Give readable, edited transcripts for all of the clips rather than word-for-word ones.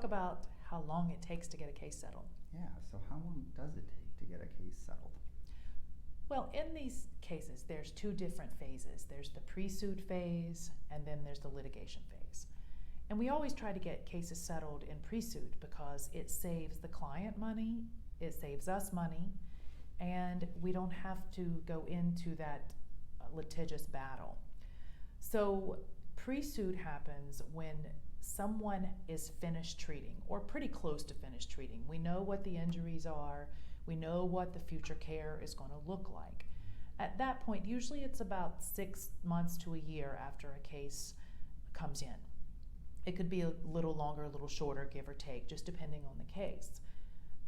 talk about how long it takes to get a case settled. Yeah, so how long does it take to get a case settled? Well, in these cases, there's two different phases. There's the pre-suit phase, and then there's the litigation phase. And we always try to get cases settled in pre-suit because it saves the client money, it saves us money, and we don't have to go into that litigious battle. So pre-suit happens when someone is finished treating, or pretty close to finished treating. We know what the injuries are, we know what the future care is going to look like. At that point, usually it's about 6 months to a year after a case comes in. It could be a little longer, a little shorter, give or take, just depending on the case.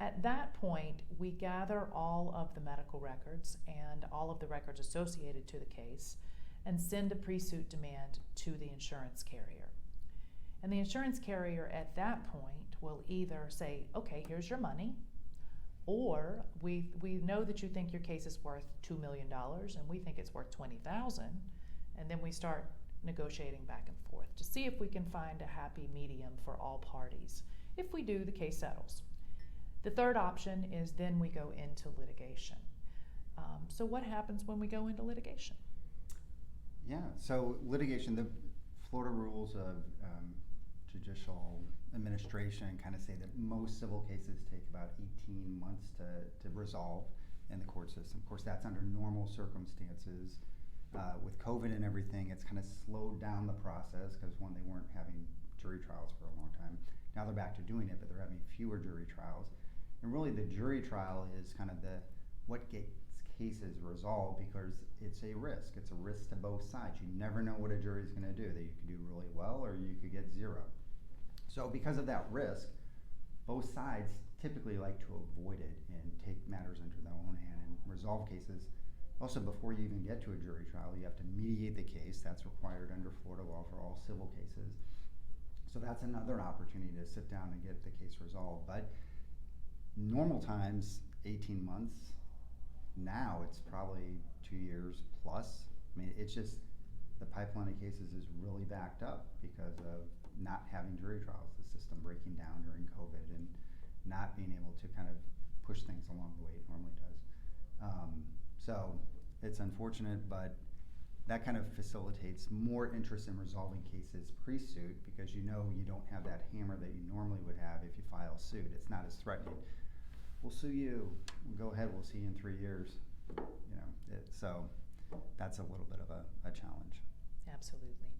At that point, we gather all of the medical records and all of the records associated to the case and send a pre-suit demand to the insurance carrier. And the insurance carrier at that point will either say, okay, here's your money, or we know that you think your case is worth $2 million and we think it's worth $20,000, and then we start negotiating back and forth to see if we can find a happy medium for all parties. If we do, the case settles. The third option is then we go into litigation. So what happens when we go into litigation? Yeah, so litigation, the Florida rules of judicial administration kind of say that most civil cases take about 18 months to resolve in the court system. Of course, that's under normal circumstances. With COVID and everything, it's kind of slowed down the process because one, they weren't having jury trials for a long time. Now they're back to doing it, but they're having fewer jury trials. And really the jury trial is kind of what gets cases resolved because it's a risk. It's a risk to both sides. You never know what a jury is going to do. That you could do really well or you could get zero. So because of that risk, both sides typically like to avoid it and take matters into their own hand and resolve cases. Also, before you even get to a jury trial, you have to mediate the case. That's required under Florida law for all civil cases. So that's another opportunity to sit down and get the case resolved. But normal times, 18 months. Now it's probably 2 years plus. I mean, it's just the pipeline of cases is really backed up because of not having jury trials, the system breaking down during COVID and not being able to kind of push things along the way it normally does. So it's unfortunate, but that kind of facilitates more interest in resolving cases pre-suit because you know you don't have that hammer that you normally would have if you file suit. It's not as threatening. We'll sue you. Go ahead. We'll see you in 3 years. So that's a little bit of a challenge. Absolutely.